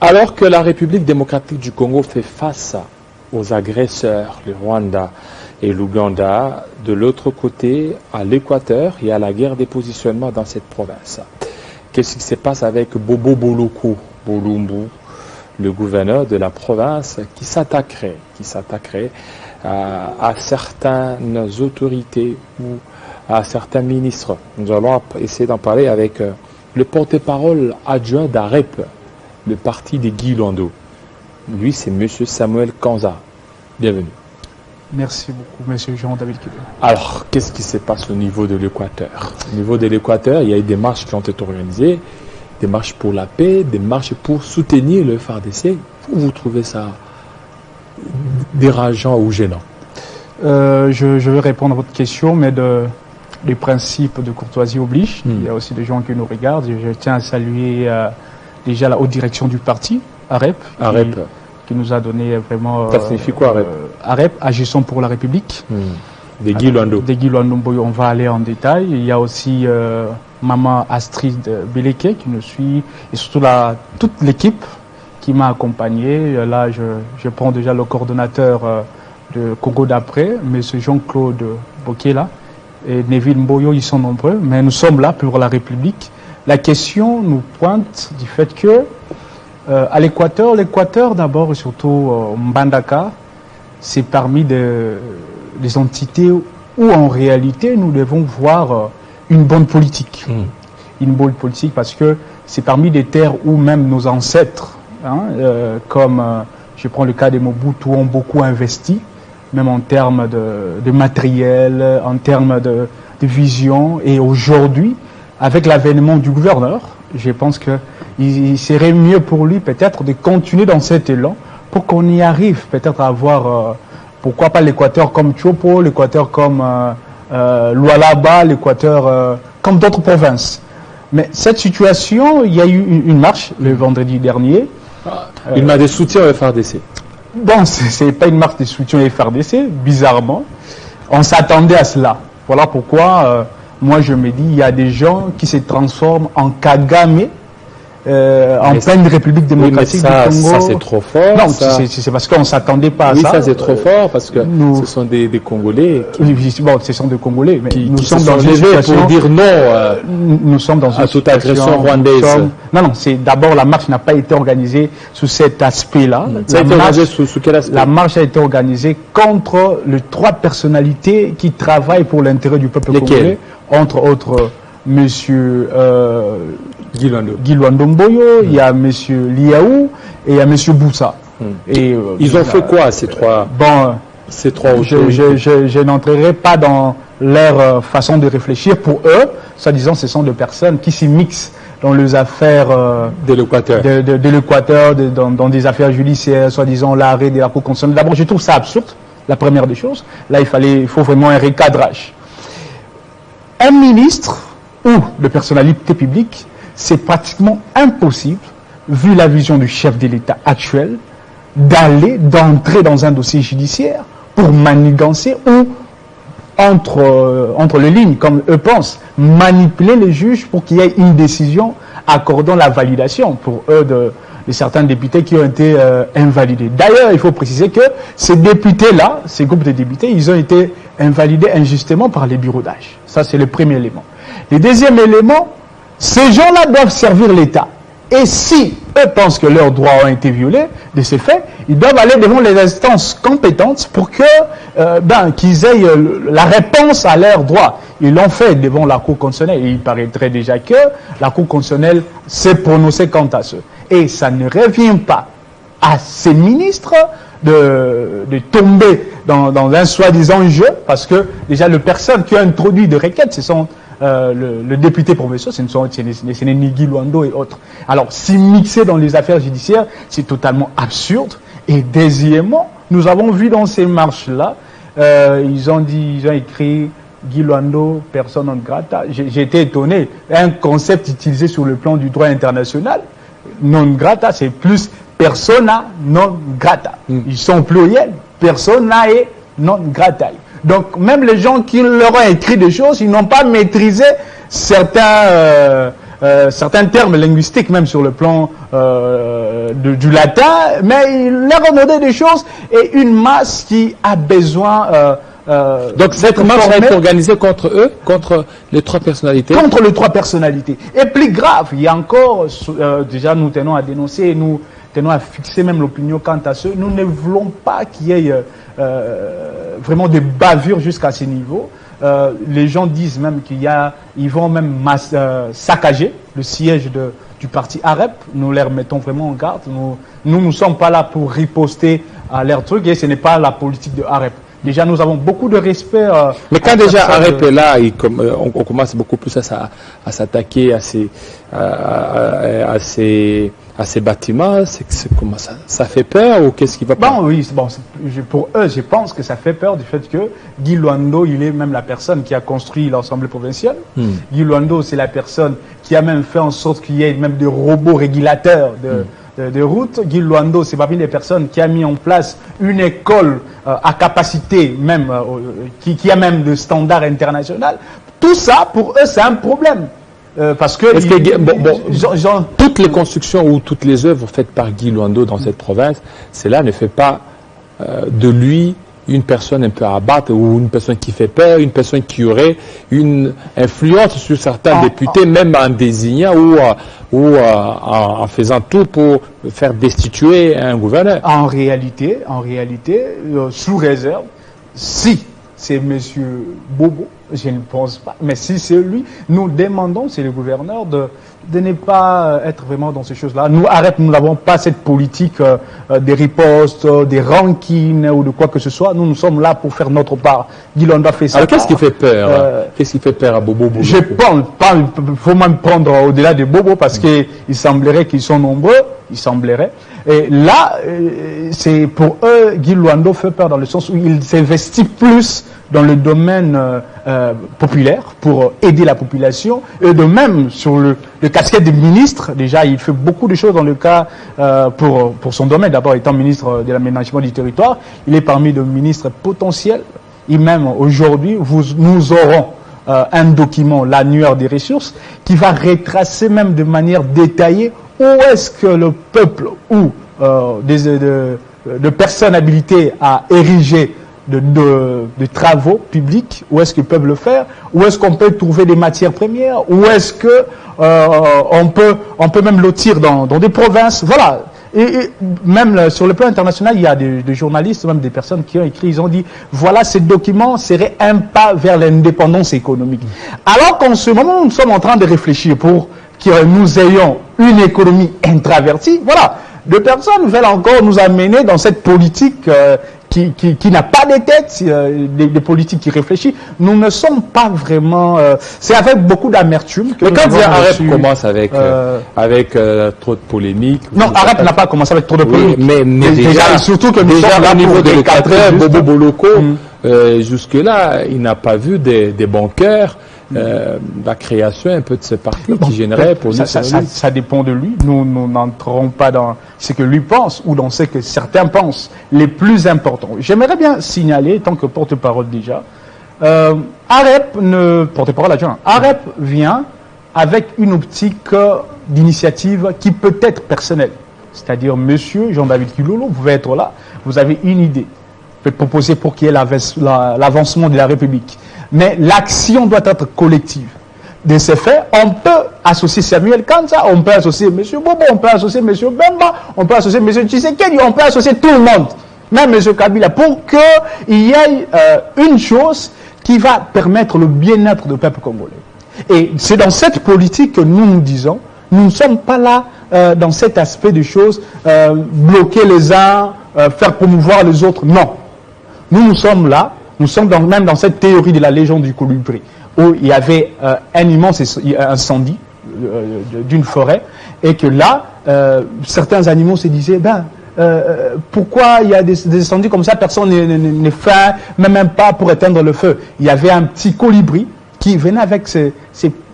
Alors que la République démocratique du Congo fait face aux agresseurs, le Rwanda et l'Ouganda, de l'autre côté, à l'Équateur, il y a la guerre des positionnements dans cette province. Qu'est-ce qui se passe avec Bobo Boloko Bolumbu, le gouverneur de la province, qui s'attaquerait à certaines autorités ou à certains ministres? Nous allons essayer d'en parler avec le porte-parole adjoint d'AREP, le parti de Guy Luando. Lui, c'est M. Samuel Kanza. Bienvenue. Merci beaucoup, M. Jean-David Kébé. Alors, qu'est-ce qui se passe au niveau de l'Équateur? Au niveau de l'Équateur, il y a eu des marches qui ont été organisées, des marches pour la paix, des marches pour soutenir le FARDC. Vous trouvez ça dérangeant ou gênant? Je vais répondre à votre question, mais les principes de courtoisie obligent. Il y a aussi des gens qui nous regardent. Je tiens à saluer déjà la haute direction du parti, AREP, qui nous a donné vraiment... Ça signifie quoi, AREP? AREP, Agissons pour la République. De Guy Luando. De Guy Luando Mboyo, on va aller en détail. Il y a aussi Maman Astrid Beleke qui nous suit, et surtout toute l'équipe qui m'a accompagné. Là, je prends déjà le coordonnateur de Congo d'après, M. Jean-Claude Bokela, et Neville Mboyo, ils sont nombreux, mais nous sommes là pour la République. La question nous pointe du fait que à l'Équateur d'abord et surtout Mbandaka, c'est parmi des entités où en réalité nous devons voir une bonne politique. Une bonne politique parce que c'est parmi des terres où même nos ancêtres, comme je prends le cas des Mobutu, ont beaucoup investi, même en termes de matériel, en termes de vision. Et aujourd'hui, avec l'avènement du gouverneur, je pense qu'il serait mieux pour lui peut-être de continuer dans cet élan pour qu'on y arrive peut-être à avoir, pourquoi pas l'Équateur comme Chopo, l'Équateur comme Lualaba, l'Équateur comme d'autres provinces. Mais cette situation, il y a eu une marche le vendredi dernier. Une marche de soutien au FARDC. Bon, ce n'est pas une marche de soutien au FARDC, bizarrement. On s'attendait à cela. Voilà pourquoi... moi, je me dis, il y a des gens qui se transforment en Kagame en pleine République démocratique du Congo. Ça, c'est trop fort. Non, c'est parce qu'on ne s'attendait pas à ça. Oui, ça, c'est trop fort parce que ce sont des Congolais. Bon, ce sont des Congolais, mais qui nous sommes se dans sont une situation... pour dire non nous sommes dans à toute agression rwandaise. Non, c'est d'abord, la marche n'a pas été organisée sous cet aspect-là. Ça a été organisé sous quel aspect? La marche a été organisée contre les 3 personnalités qui travaillent pour l'intérêt du peuple congolais. Entre autres, M. Guy Luando Mboyo, il y a M. Liaou et il y a M. Boussa. Et, ils ont fait quoi, ces trois? Bon, je n'entrerai pas dans leur façon de réfléchir. Pour eux, soi-disant, ce sont des personnes qui s'y mixent dans les affaires de l'Équateur, dans des affaires judiciaires, soi-disant l'arrêt de la Cour constitutionnelle. D'abord, je trouve ça absurde, la première des choses. Là, il faut vraiment un recadrage. Un ministre ou de personnalité publique, c'est pratiquement impossible, vu la vision du chef de l'État actuel, d'entrer dans un dossier judiciaire pour manigancer ou, entre les lignes, comme eux pensent, manipuler les juges pour qu'il y ait une décision accordant la validation pour eux de certains députés qui ont été invalidés. D'ailleurs, il faut préciser que ces députés-là, ces groupes de députés, ils ont été invalidés injustement par les bureaux d'âge. Ça, c'est le premier élément. Le deuxième élément, ces gens-là doivent servir l'État. Et si eux pensent que leurs droits ont été violés de ces faits, ils doivent aller devant les instances compétentes pour qu'ils aient la réponse à leurs droits. Ils l'ont fait devant la Cour constitutionnelle. Et il paraîtrait déjà que la Cour constitutionnelle s'est prononcée quant à ce. Et ça ne revient pas à ces ministres de tomber dans un soi-disant jeu, parce que déjà les personnes qui ont introduit des requêtes, ce sont le député provincial, ce n'est ni Guy Luando et autres. Alors, s'y mixer dans les affaires judiciaires, c'est totalement absurde. Et deuxièmement, nous avons vu dans ces marches-là, ils ont écrit Guy Luando, personne non grata. J'ai été étonné. Un concept utilisé sur le plan du droit international, non grata, c'est plus persona non grata. Ils sont pluriels, personae non grata. Donc, même les gens qui leur ont écrit des choses, ils n'ont pas maîtrisé certains certains termes linguistiques, même sur le plan du latin, mais il a remonté des choses et une masse qui a besoin... donc cette marche a été organisée contre eux, contre les trois personnalités. Contre les trois personnalités. Et plus grave, il y a encore, déjà nous tenons à dénoncer, nous tenons à fixer même l'opinion quant à ce, nous ne voulons pas qu'il y ait vraiment des bavures jusqu'à ce niveau. Les gens disent même ils vont même saccager le siège du parti AREP. Nous les remettons vraiment en garde. Nous ne sommes pas là pour riposter à leur truc et ce n'est pas la politique de AREP. Déjà, nous avons beaucoup de respect. Mais quand déjà AREP est là, on commence beaucoup plus à s'attaquer à ces bâtiments. Comment ça fait peur ou qu'est-ce qui va pas? Bon, oui, bon, pour eux, je pense que ça fait peur du fait que Guy Luando, il est même la personne qui a construit l'Assemblée provinciale. Guy Luando, c'est la personne qui a même fait en sorte qu'il y ait même des robots régulateurs de route. Guy Luando, c'est parmi les personnes qui a mis en place une école à capacité même, qui a même de standards internationaux. Tout ça, pour eux, c'est un problème. Parce que, toutes les constructions ou toutes les œuvres faites par Guy Luando dans cette province, cela ne fait pas de lui une personne un peu à abattre ou une personne qui fait peur, une personne qui aurait une influence sur certains députés, même en désignant ou en faisant tout pour faire destituer un gouverneur. En réalité, sous réserve, si c'est M. Bobo, je ne pense pas, mais si c'est lui, nous demandons, c'est le gouverneur, de ne pas être vraiment dans ces choses-là. Nous, AREP, nous n'avons pas cette politique des ripostes, des rankines ou de quoi que ce soit. Nous sommes là pour faire notre part. Guy Luando a fait ça. Alors qu'est-ce qui fait peur Qu'est-ce qui fait peur à Bobo? Je pense pas, il faut même prendre au-delà de Bobo parce qu'il semblerait qu'ils sont nombreux, il semblerait. Et là, c'est pour eux, Guy Luando fait peur dans le sens où il s'investit plus dans le domaine populaire pour aider la population et de même sur le casquette des ministres. Déjà, il fait beaucoup de choses dans le cas pour son domaine. D'abord, étant ministre de l'aménagement du territoire, il est parmi les ministres potentiels. Et même aujourd'hui, nous aurons un document, l'annuaire des ressources, qui va retracer même de manière détaillée où est-ce que le peuple ou de personnes habilitées à ériger de travaux publics, où est-ce qu'ils peuvent le faire, où est-ce qu'on peut trouver des matières premières, où est-ce que on peut même lotir dans des provinces, voilà. Et même sur le plan international, il y a des journalistes, même des personnes qui ont écrit, ils ont dit, voilà, ces documents seraient un pas vers l'indépendance économique. Alors qu'en ce moment, nous sommes en train de réfléchir pour que nous ayons une économie introvertie, voilà. Des personnes veulent encore nous amener dans cette politique qui n'a pas de tête, des politiques qui réfléchissent. Nous ne sommes pas vraiment... c'est avec beaucoup d'amertume que... Mais quand AREP commence avec trop de polémiques... Non, AREP n'a pas commencé avec trop de polémiques. Oui, mais déjà, surtout que nous sommes là au niveau de l'Équateur, Bobo Boloko, jusque-là, il n'a pas vu des bons cœurs. La création un peu de ce parti qui générait pour nous. Ça dépend de lui. Nous n'entrons pas dans ce que lui pense ou dans ce que certains pensent. Les plus importants. J'aimerais bien signaler, tant que porte-parole déjà, AREP, porte-parole adjoint, AREP vient avec une optique d'initiative qui peut être personnelle. C'est-à-dire, monsieur Jean-David Kilolo, vous pouvez être là, vous avez une idée. Vous pouvez proposer pour qu'il y ait l'avancement de la République. Mais l'action doit être collective. De ce fait, on peut associer Samuel Kanza, on peut associer M. Bobo, on peut associer M. Bemba, on peut associer M. Tshisekedi, on peut associer tout le monde, même M. Kabila, pour qu'il y ait une chose qui va permettre le bien-être du peuple congolais. Et c'est dans cette politique que nous disons, nous ne sommes pas là dans cet aspect de choses, bloquer les uns, faire promouvoir les autres, non. Nous sommes là. Nous sommes même dans cette théorie de la légende du colibri, où il y avait un immense incendie d'une forêt, et que là, certains animaux se disaient, pourquoi il y a des incendies comme ça, personne ne fait, même pas pour éteindre le feu. Il y avait un petit colibri qui venait avec ces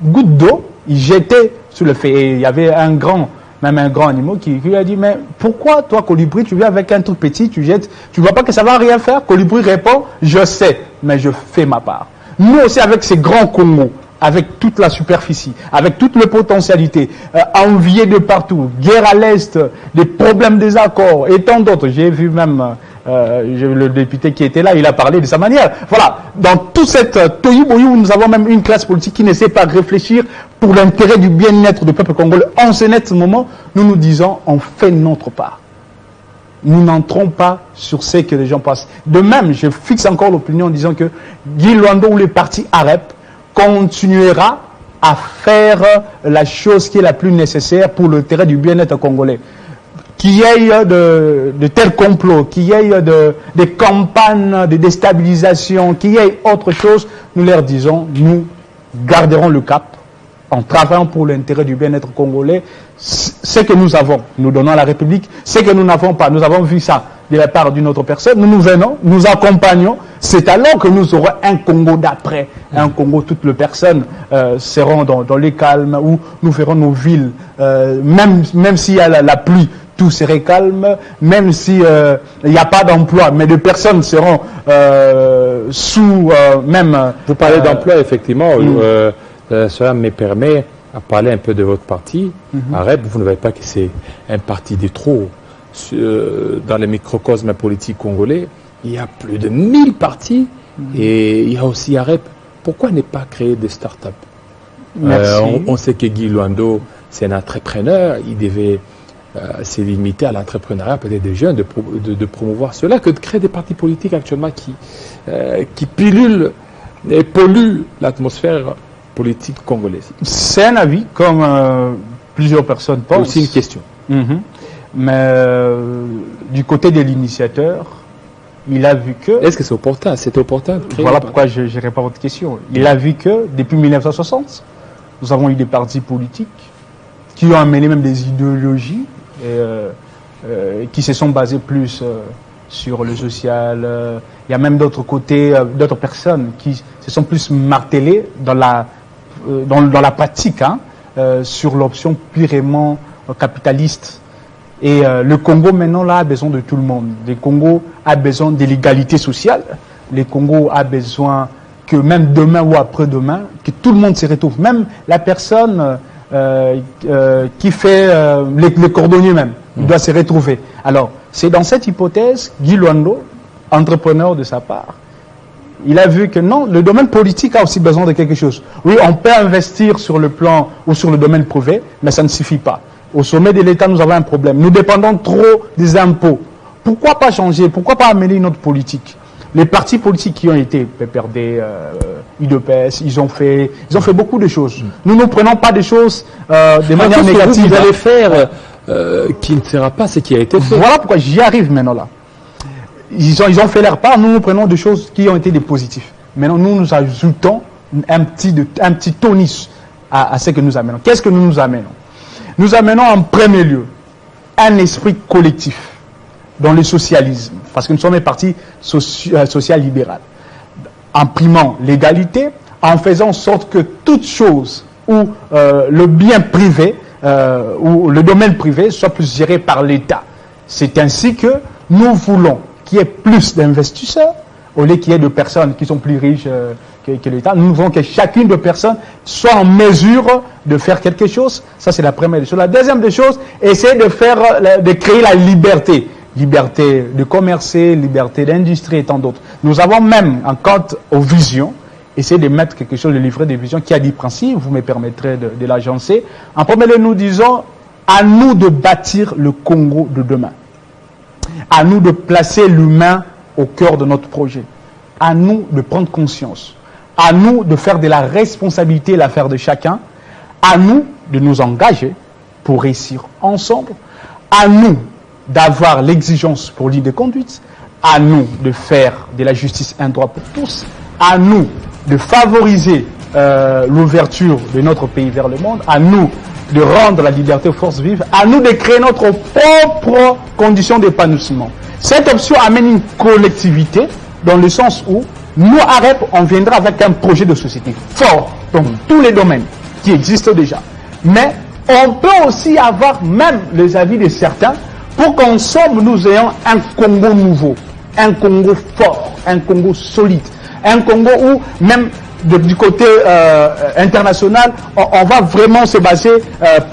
gouttes d'eau, il jetait sur le feu, et il y avait un grand animal qui lui a dit, mais pourquoi toi, colibri, tu viens avec un truc petit, tu jettes, tu vois pas que ça va rien faire? Colibri répond, je sais, mais je fais ma part. Nous aussi, avec ces grands Congos, avec toute la superficie, avec toute la potentialité, envié de partout, guerre à l'Est, des problèmes des accords et tant d'autres. J'ai vu même le député qui était là, il a parlé de sa manière. Voilà, dans toute cette tohu-bohu, nous avons même une classe politique qui ne sait pas réfléchir pour l'intérêt du bien-être du peuple congolais. En ce net moment, nous nous disons, on fait notre part. Nous n'entrons pas sur ce que les gens pensent. De même, je fixe encore l'opinion en disant que Guy Luando ou le parti AREP continuera à faire la chose qui est la plus nécessaire pour l'intérêt du bien-être congolais. Qu'il y ait de tels complots, qu'il y ait des campagnes de déstabilisation, qu'il y ait autre chose, nous leur disons, nous garderons le cap en travaillant pour l'intérêt du bien-être congolais. Ce que nous avons, nous donnons à la République. Ce que nous n'avons pas, nous avons vu ça de la part d'une autre personne. Nous venons, nous accompagnons. C'est alors que nous aurons un Congo d'après. Un Congo, toutes les personnes seront dans les calmes, où nous ferons nos villes, même s'il y a la pluie, tout serait calme, même s'il n'y a pas d'emploi, mais des personnes seront sous même... Vous parlez d'emploi, effectivement. Cela me permet à parler un peu de votre parti. AREP, vous ne voyez pas que c'est un parti de trop. Dans le microcosme politique congolais, il y a plus de 1000 partis et il y a aussi AREP. Pourquoi ne pas créer des startups? On sait que Guy Luando, c'est un entrepreneur, il devait se limiter à l'entrepreneuriat, peut-être des jeunes, de promouvoir cela, que de créer des partis politiques actuellement qui pilulent et polluent l'atmosphère politique congolaise. C'est un avis, comme plusieurs personnes pensent. C'est aussi une question. Mais du côté de l'initiateur, il a vu que... Est-ce que c'est opportun? C'est opportun de créer. Voilà pourquoi je ne réponds pas à votre question. Il a vu que depuis 1960, nous avons eu des partis politiques qui ont amené même des idéologies qui se sont basées plus sur le social. Il y a même d'autres côtés, d'autres personnes qui se sont plus martelées dans la pratique, sur l'option purement capitaliste. Et le Congo maintenant là a besoin de tout le monde. Le Congo a besoin de l'égalité sociale. Le Congo a besoin que même demain ou après-demain, que tout le monde se retrouve. Même la personne qui fait les cordonniers même, il doit se retrouver. Alors, c'est dans cette hypothèse, Guy Luando, entrepreneur de sa part, il a vu que non, le domaine politique a aussi besoin de quelque chose. Oui, on peut investir sur le plan ou sur le domaine privé, mais ça ne suffit pas. Au sommet de l'État, nous avons un problème. Nous dépendons trop des impôts. Pourquoi pas changer? Pourquoi pas amener une autre politique? Les partis politiques qui ont été PPRD, UDPS, ils ont fait beaucoup de choses. Nous ne prenons pas des choses de manière négative. Vous allez faire qui ne sera pas ce qui a été fait. Voilà pourquoi j'y arrive maintenant là. Ils ont fait leur part, nous prenons des choses qui ont été des positifs. Maintenant, nous ajoutons un petit tonus à ce que nous amenons. Qu'est-ce que nous amenons? Nous amenons en premier lieu un esprit collectif dans le socialisme, parce que nous sommes un parti social-libéral, en primant l'égalité, en faisant en sorte que toute chose où le bien privé ou le domaine privé soit plus géré par l'État. C'est ainsi que nous voulons qu'il y ait plus d'investisseurs, au lieu qu'il y ait de personnes qui sont plus riches que l'État. Nous voulons que chacune des personnes soit en mesure de faire quelque chose. Ça, c'est la première des choses. La deuxième des choses, essayer de créer la liberté. Liberté de commercer, liberté d'industrie et tant d'autres. Nous avons même, en quant aux visions, essayé de mettre quelque chose, de livrer des visions qui a 10 principes, vous me permettrez de l'agencer. En premier lieu, nous disons, à nous de bâtir le Congo de demain. À nous de placer l'humain au cœur de notre projet. À nous de prendre conscience. À nous de faire de la responsabilité l'affaire de chacun. À nous de nous engager pour réussir ensemble. À nous d'avoir l'exigence pour ligne de conduite. À nous de faire de la justice un droit pour tous. À nous de favoriser l'ouverture de notre pays vers le monde. À nous de rendre la liberté aux forces vives. À nous de créer notre propre condition d'épanouissement. Cette option amène une collectivité dans le sens où nous, AREP, on viendra avec un projet de société fort dans tous les domaines qui existent déjà. Mais on peut aussi avoir même les avis de certains pour qu'ensemble nous ayons un Congo nouveau, un Congo fort, un Congo solide, un Congo où même du côté international, on va vraiment se baser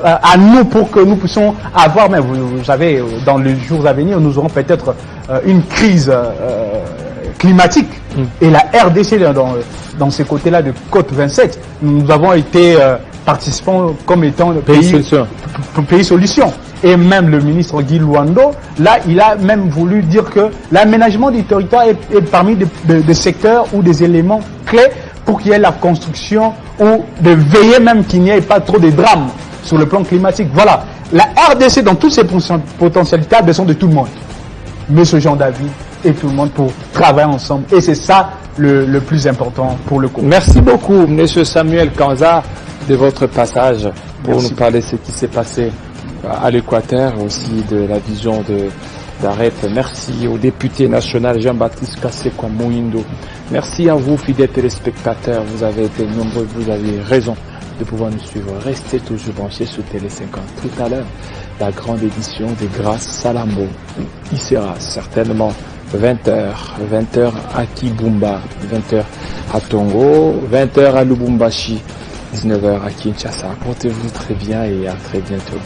à nous pour que nous puissions avoir, mais vous savez, dans les jours à venir, nous aurons peut-être une crise climatique. Et la RDC, dans ces côtés-là de Côte 27, nous avons été participants comme étant le pays solution. Et même le ministre Guy Luando, là, il a même voulu dire que l'aménagement du territoire est parmi des secteurs ou des éléments clés pour qu'il y ait la construction ou de veiller même qu'il n'y ait pas trop de drames sur le plan climatique. Voilà. La RDC, dans toutes ses potentialités, a besoin de tout le monde. Monsieur Jean David et tout le monde pour travailler ensemble. Et c'est ça le plus important pour le Congo. Merci beaucoup, Monsieur Samuel Kanza, de votre passage pour nous parler de ce qui s'est passé à l'Équateur, aussi de la vision d'AREP. Merci au député national Jean-Baptiste Kasekwa Moindo. Merci à vous, fidèles téléspectateurs. Vous avez été nombreux, vous avez raison de pouvoir nous suivre. Restez toujours branchés sur Télé 50. Tout à l'heure, la grande édition de Grâce Salambo. Il sera certainement 20h à Kibumba, 20h à Tongo, 20h à Lubumbashi, 19h à Kinshasa. Portez-vous très bien et à très bientôt.